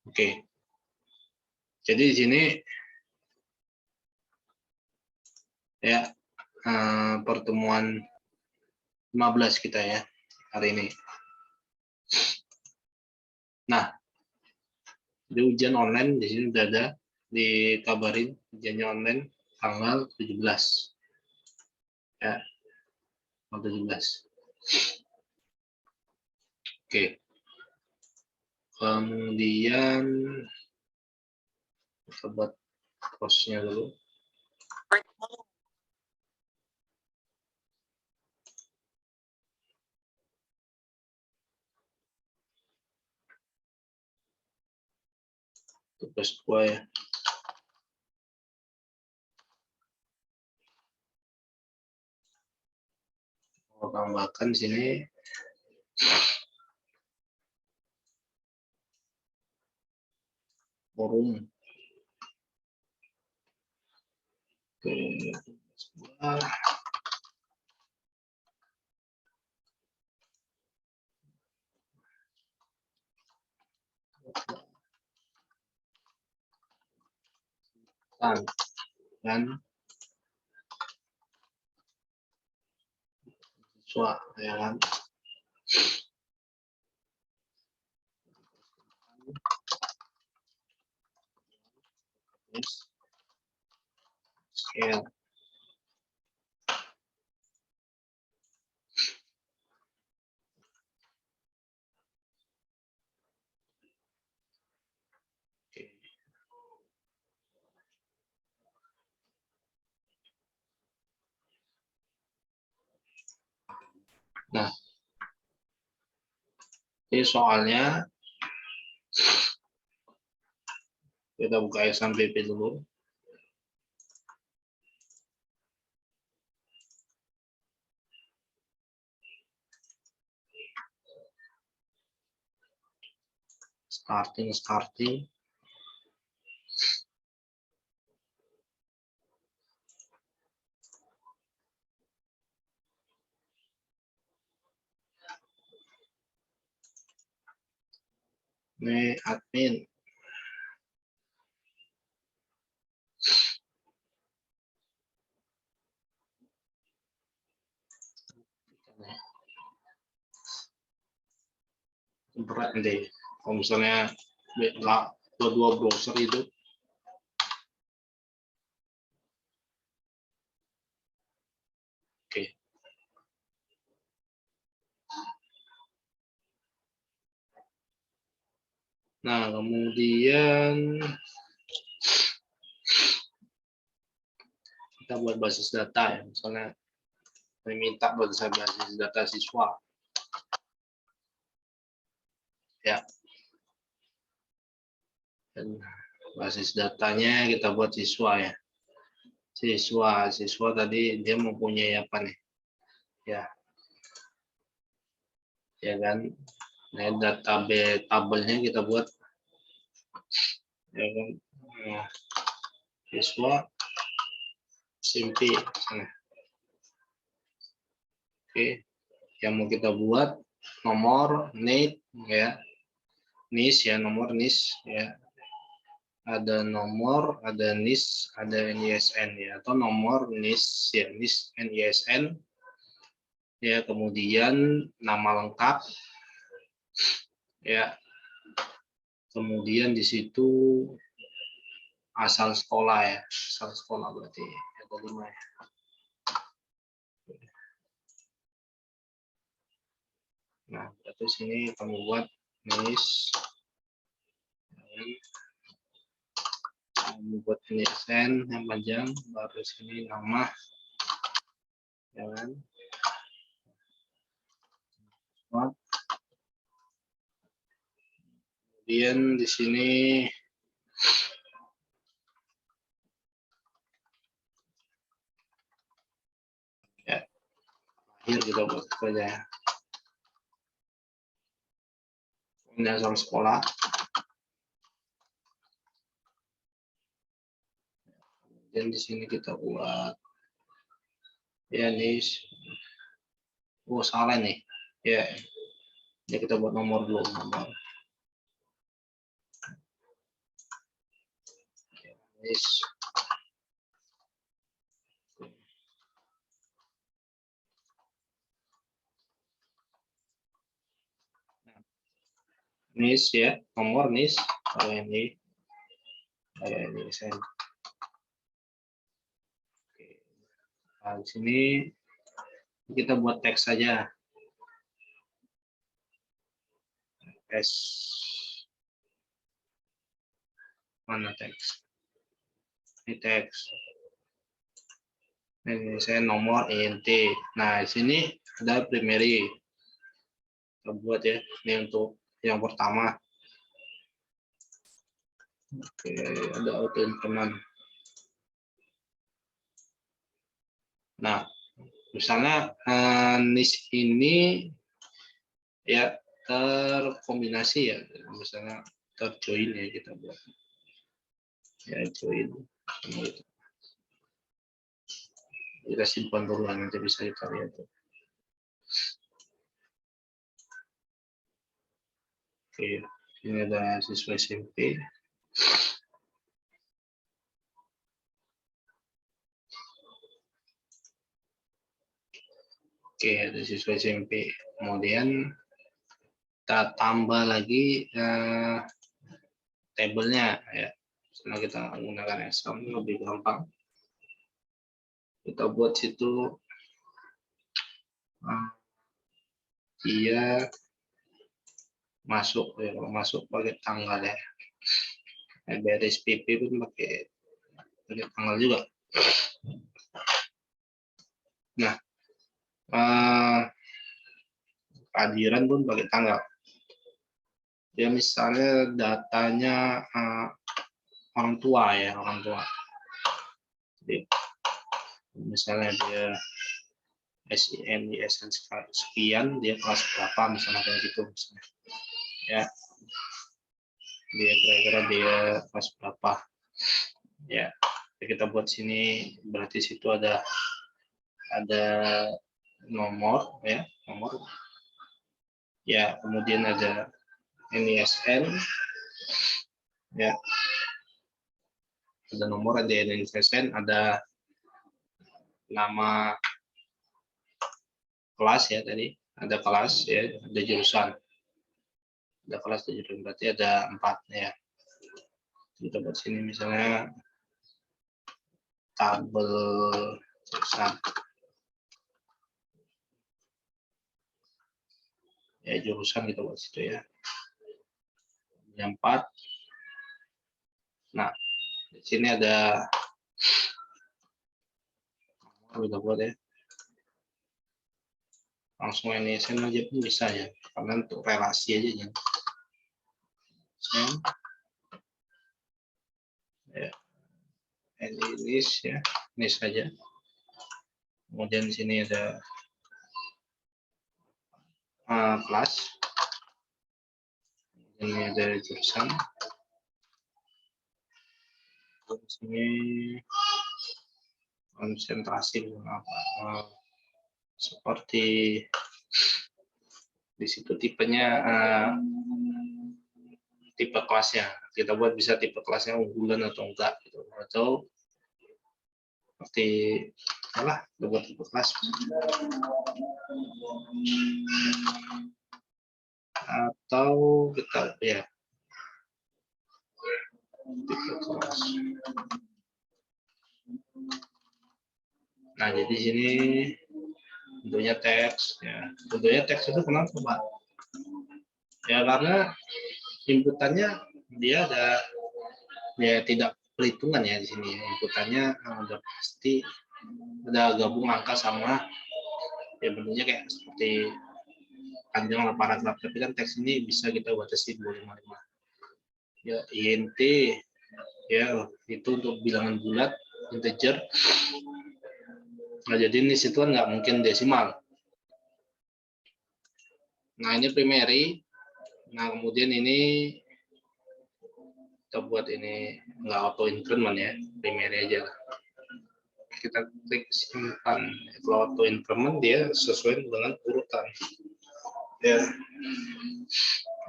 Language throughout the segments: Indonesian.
Oke. Jadi di sini ya pertemuan 15 kita ya hari ini. Nah, di ujian online di sini sudah ada dikabarin ujiannya online tanggal 17. Ya, tanggal 17. Oke. Kemudian kita buat postnya dulu. Tugas 2 ya. Mau tambahkan sini forum. Dan siswa ya kan. Scale. Nah, ini soalnya kita buka SNMPP dulu. Starting. Ini admin. Berat deh. Kalau misalnya dua browser itu. Oke. Nah, kemudian kita buat basis data ya. Misalnya meminta basis data siswa. Ya. Dan basis datanya kita buat siswa ya. Siswa tadi dia mempunyai apa nih? Ya. Ya kan? Nah, tabelnya kita buat ya kan? Nah, siswa SMP sana. Oke. Yang mau kita buat nomor NIT ya. NIS ya, nomor NIS ya. Ada nomor, ada NIS, ada NISN ya, atau nomor NIS ya, NIS NISN ya, kemudian nama lengkap ya, kemudian di situ asal sekolah ya, asal sekolah berarti ada 5 ya. Nah, berarti sini kamu buat NIS, kamu buat NISN yang panjang, baru sini nama, ya kan? Kemudian di sini ya, akhir kita buat saja. Ini asal sekolah. Dan di sini kita buat ya NIS. Oh salah nih ya. Ya kita buat nomor dulu, nomor. nis. Nis ya, nomor nis kalau ini saya. Oke. Nah, di sini kita buat teks saja. S mana teks? Ini teks. Ini saya nomor int. Nah, di sini ada primary. Kita buat ya. Ini untuk yang pertama. Oke, ada auto increment. Nah, misalnya nis ini ya terkombinasi ya, misalnya terjoin ya, kita buat ya join. Kita simpan dulu, nanti bisa kita lihat. Oke, ini ada siswa SMP. Oke, ada siswa SMP. Kemudian kita tambah lagi tabelnya ya. Setelah kita menggunakan Excel lebih gampang. Kita buat situ dia masuk ya, kalau masuk pakai tanggal ya. Beres PP pun pakai tanggal juga. Nah, kehadiran pun pakai tanggal. Ya misalnya datanya orang tua ya, orang tua. Jadi, misalnya dia SIM di SN sekian, dia kelas berapa misalnya kayak gitu misalnya. Ya. Dia kira-kira dia kelas berapa. Ya. Kita buat sini berarti situ ada nomor ya, nomor. Ya, kemudian ada NISN ya, ada nomor, ada NISN, ada nama kelas ya, tadi ada kelas ya, ada jurusan, ada kelas, ada jurusan, berarti ada 4 ya. Kita buat sini misalnya tabel jurusan ya, jurusan kita buat situ ya, yang 4. Nah, di sini ada kita buat ya, langsung NISN aja pun bisa ya, karena untuk relasi aja ya. Ya, NIS ya, ini saja. Kemudian di sini ada kelas, ini ada jurusan. Di sini konsentrasi apa, seperti di situ tipenya, tipe kelasnya kita buat, bisa tipe kelasnya unggulan atau enggak gitu, atau seperti apa, buat tipe kelas atau kita ya tipe kelas. Nah, jadi sini tentunya teks ya, tentunya teks itu kenapa Pak? Ya karena inputannya dia ada ya, tidak perhitungan ya di sini. Inputannya udah pasti ada gabung angka sama ya, bentuknya kayak seperti panjang paragraf, tapi kan teks ini bisa kita batasi 255 ya. INT ya, itu untuk bilangan bulat integer. Nah, jadi ini situ kan nggak mungkin desimal. Nah, ini primary. Nah, kemudian ini kita buat ini nggak auto increment ya, primary aja lah. Kita klik simpan. Kalau auto increment dia sesuai dengan urutan ya,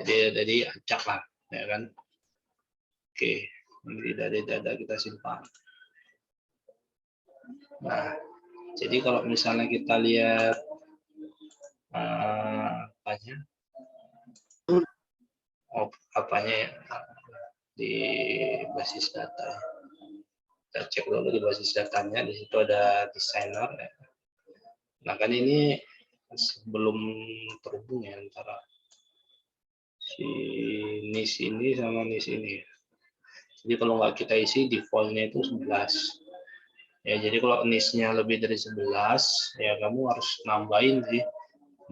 jadi acak lah ya kan. Oke, Tidak kita simpan. Nah, jadi kalau misalnya kita lihat apanya ya, di basis data. Kita cek dulu di basis datanya, di situ ada designer. Ya. Nah kan ini sebelum terhubung ya antara si NIS ini sama NIS ini. Jadi kalau nggak kita isi defaultnya itu 11. Ya jadi kalau NIS-nya lebih dari 11, ya kamu harus nambahin sih,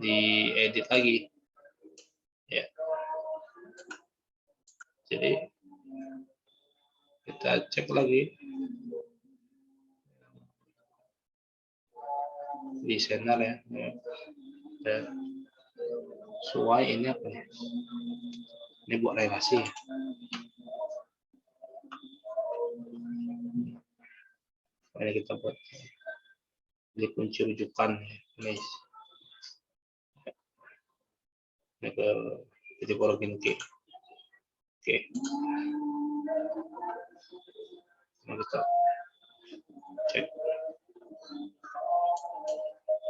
diedit lagi. Ya. Jadi kita cek lagi desainer ya. Sesuai ini apa ya? Ini buat relasi. Ini kita buat di kunci rujukan ini ke titik origin K. Oke. Nah, kita cek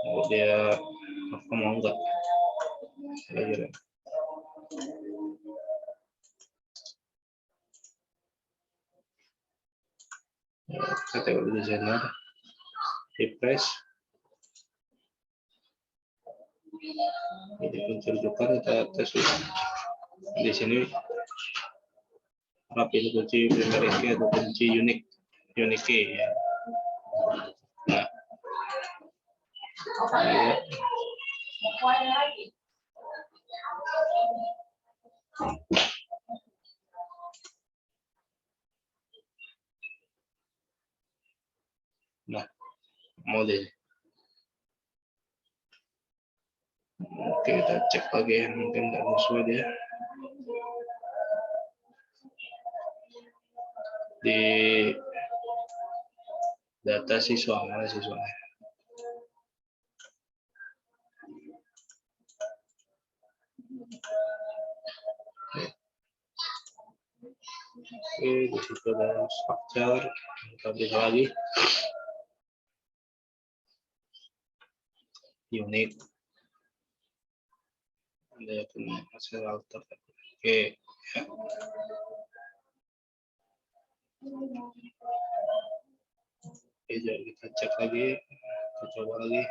mau dia apa mau enggak. Kita tengok di desainer, refresh. Jadi kunci rujukan kita tes di sini. Harap ini kunci primary key atau kunci unique key ya. Nah, ya. Nah, mode. Oke, kita cek lagi ya, mungkin nggak sesuai dia. Di data siswa, mana siswa? Oke, di situ ada structure, kita bisa lagi unique, ada punya hasil alter. Oke, ya. Oke, jadi kita cek lagi, kita coba lagi.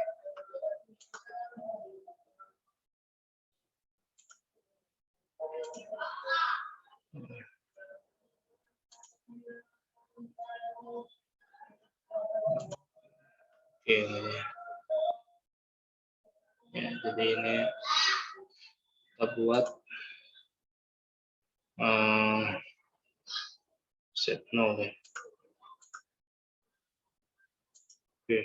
Oke, ya, jadi ini kita buat set no ya. Oke.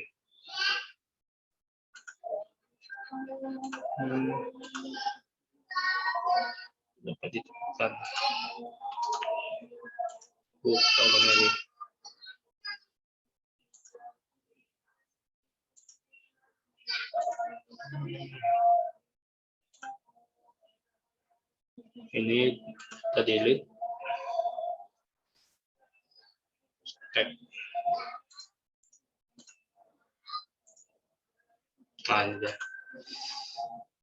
Dapat ditemukan. Kalau lagi. Ini kita delete. Step. Nah, ini dia.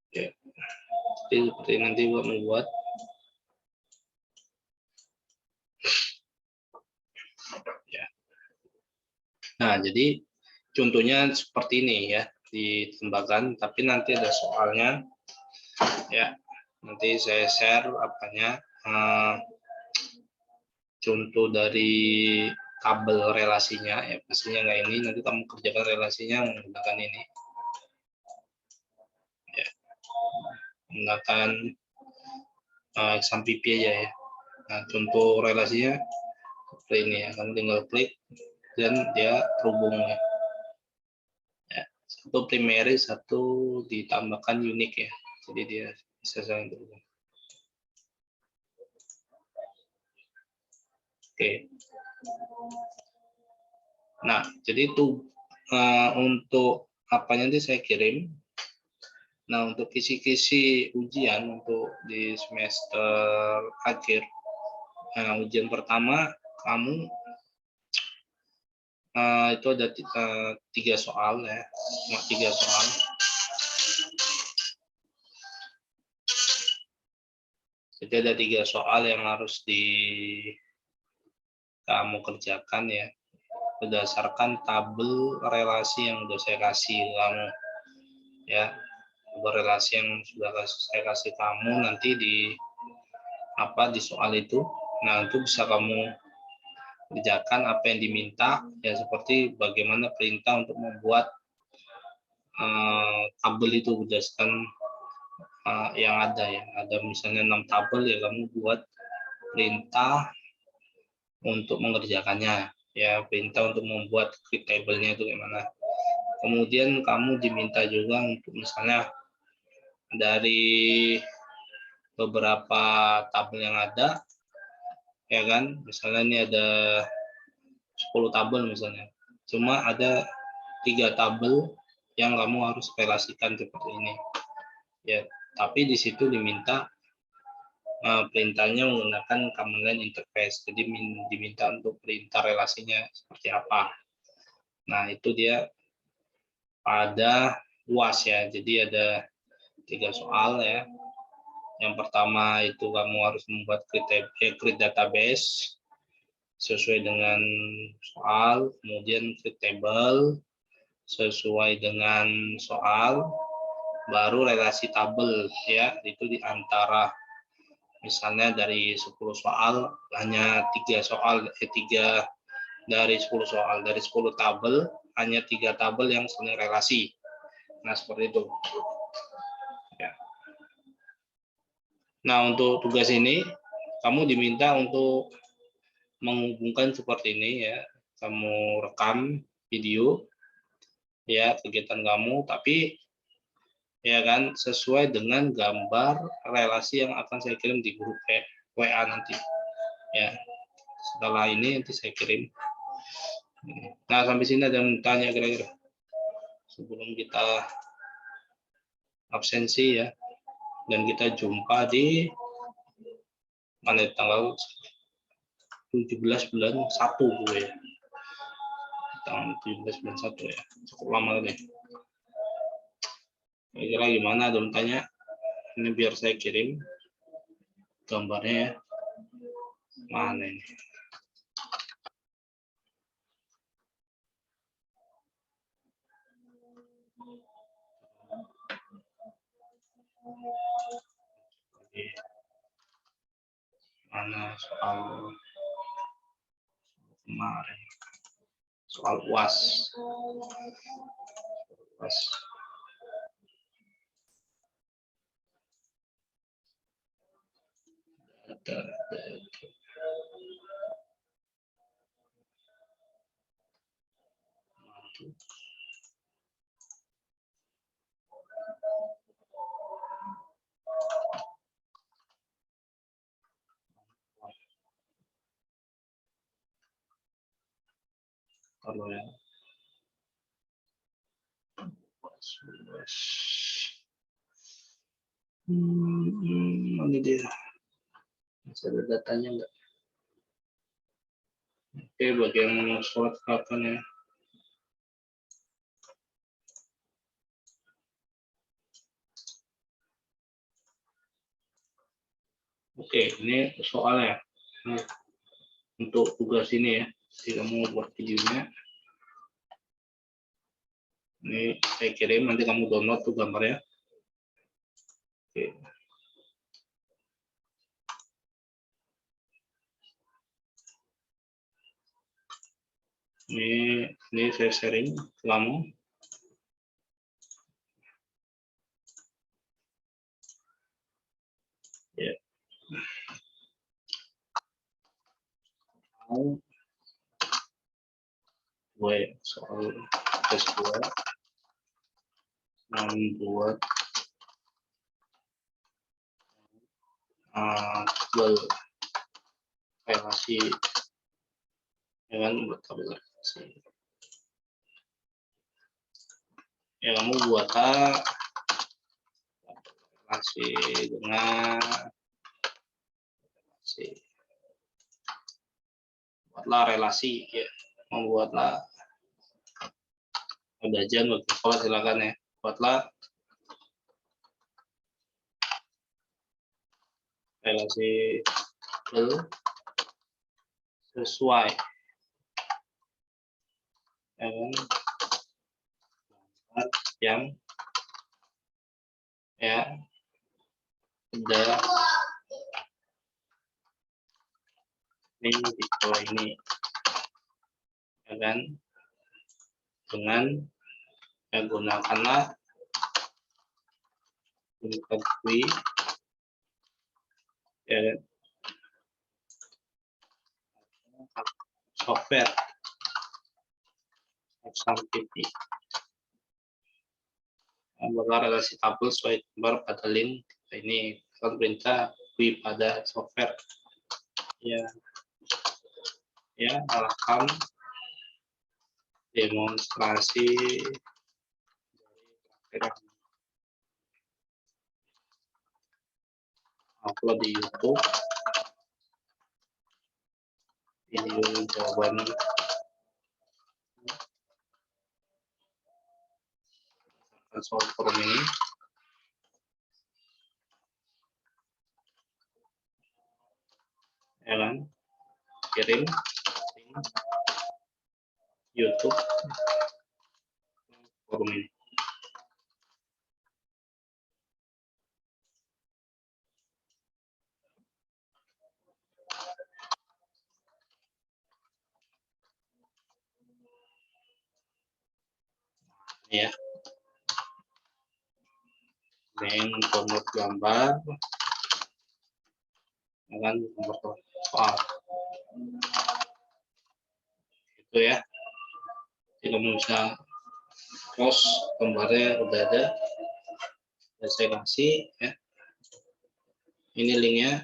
Oke. Jadi seperti nanti buat membuat ya. Nah, jadi contohnya seperti ini ya, ditembakkan, tapi nanti ada soalnya ya. Nanti saya share apanya contoh dari kabel relasinya ya, pastinya nggak ini, nanti kamu kerjakan relasinya menggunakan ini ya, menggunakan XAMPP aja ya. Nah, contoh relasinya seperti ini ya, kamu tinggal klik dan dia terhubung ya. Satu primary, satu ditambahkan unique ya, jadi dia bisa saling terhubung. Oke. Nah, jadi itu untuk apanya nanti saya kirim. Nah, untuk kisi-kisi ujian untuk di semester akhir, ujian pertama kamu itu ada 3 soal ya, cuma 3 soal. Jadi ada 3 soal yang harus kamu kerjakan ya, berdasarkan tabel relasi yang udah saya kasih kamu ya, relasi yang sudah saya kasih kamu nanti di soal itu. Nah, itu bisa kamu kerjakan apa yang diminta ya, seperti bagaimana perintah untuk membuat tabel itu berdasarkan yang ada ya. Ada misalnya 6 tabel ya, kamu buat perintah untuk mengerjakannya ya, perintah untuk membuat create table-nya itu gimana. Kemudian kamu diminta juga untuk misalnya dari beberapa tabel yang ada ya kan, misalnya ini ada 10 tabel misalnya, cuma ada 3 tabel yang kamu harus relasikan seperti ini ya, tapi di situ diminta perintahnya menggunakan command line interface, jadi diminta untuk perintah relasinya seperti apa. Nah, itu dia pada UAS ya, jadi ada 3 soal ya. Yang pertama itu kamu harus membuat create database sesuai dengan soal, kemudian create table sesuai dengan soal, baru relasi tabel ya, itu di antara misalnya dari 10 soal hanya 3 soal, 3 dari 10 soal, dari 10 tabel hanya 3 tabel yang saling relasi. Nah, seperti itu ya. Nah, untuk tugas ini kamu diminta untuk menghubungkan seperti ini ya, kamu rekam video ya kegiatan kamu, tapi ya kan sesuai dengan gambar relasi yang akan saya kirim di grup WA nanti ya. Setelah ini nanti saya kirim. Nah, sampai sini ada yang tanya kira-kira sebelum kita absensi ya, dan kita jumpa di mana, tanggal 17 bulan 1 ya, tanggal 17 bulan 1 ya, cukup lama nih. Kira-kira gimana, ada yang tanya? Ini biar saya kirim gambarnya ya. Mana ini? Mana soal kemarin? Soal UAS. Ada. Kalau yang ini dia, masih ada datanya enggak? Oke, bagi yang sholat kapan ya? Oke, ini soalnya untuk tugas ini ya, jadi kamu buat videonya. Ini saya kirim, nanti kamu download tuh gambarnya. Oke. Ini saya sharing ke kamu. Ya. Mau gue soal tes 2 membuat tabel relasi dengan buat tabel relasi. Ya, kamu buat relasi dengan relasi buatlah relasi, ya. Membuatlah belajar bagi silakan ya. Buatlah relasi sesuai dengan yang ya sudah ini ya kan, dengan ya gunakanlah mengetahui ya kan, software XMPP membuat relasi tabel sesuai gambar pada link ini kan perintah pada software ya akan demonstrasi dari upload di YouTube video jawaban soal forum ini ya kan, kirim YouTube forum ini. Ya, yang download gambar dengan nomor soal itu ya. Jadi kamu bisa post gambarnya udah ada, dan saya kasih ya. Ini linknya.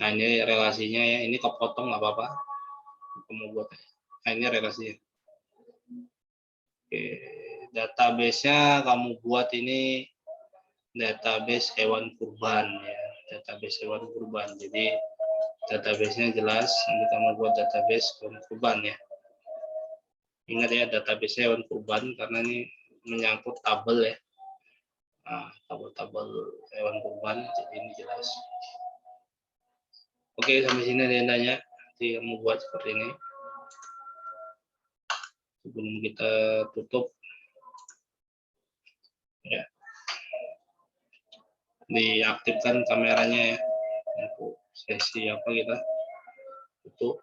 Nah ini relasinya ya, ini kepotong nggak apa-apa, kamu buat. Nah ini relasinya. Oke, database-nya kamu buat ini database hewan kurban ya, database hewan kurban. Jadi database-nya jelas, nanti kamu buat database hewan kurban ya. Ingat ya, database hewan kurban karena ini menyangkut tabel ya. Nah, tabel-tabel hewan kurban, jadi ini jelas. Oke, sampai sini ada yang tanya. Nanti kamu buat seperti ini. Sebelum kita tutup, ya, diaktifkan kameranya ya. Untuk sesi apa kita tutup.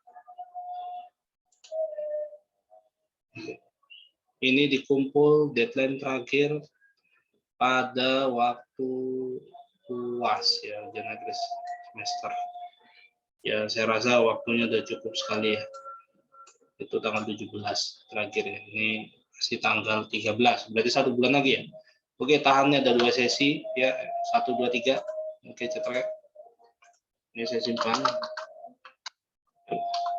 Ini dikumpul deadline terakhir pada waktu UAS ya, ujian akhir semester. Ya, saya rasa waktunya sudah cukup sekali ya. Itu tanggal 17 terakhir ya. Ini masih tanggal 13, berarti 1 bulan lagi ya. Oke, tahannya ada 2 sesi ya, 1, 2, 3. Oke, cetak. Ini saya simpan.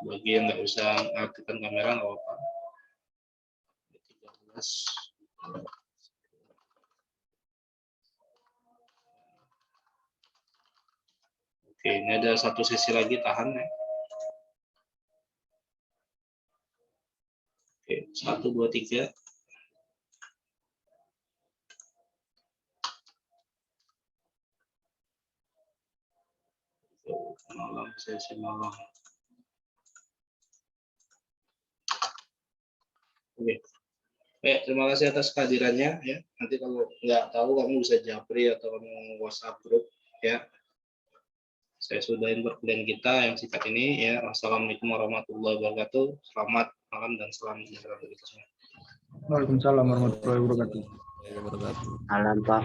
Bagi yang nggak bisa aktifkan kamera nggak apa-apa. 13. Oke, ini ada 1 sesi lagi, tahan ya. Oke, 1, 2, 3. Malam, sesi malam. Oke. Terima kasih atas kehadirannya ya. Nanti kalau nggak tahu kamu bisa japri atau kamu WhatsApp grup ya. Saya sudahin perkuliahan kita yang singkat ini ya. Wassalamualaikum warahmatullahi wabarakatuh. Selamat malam dan salam sejahtera untuk kita semua. Waalaikumsalam warahmatullahi wabarakatuh. Alam Pak.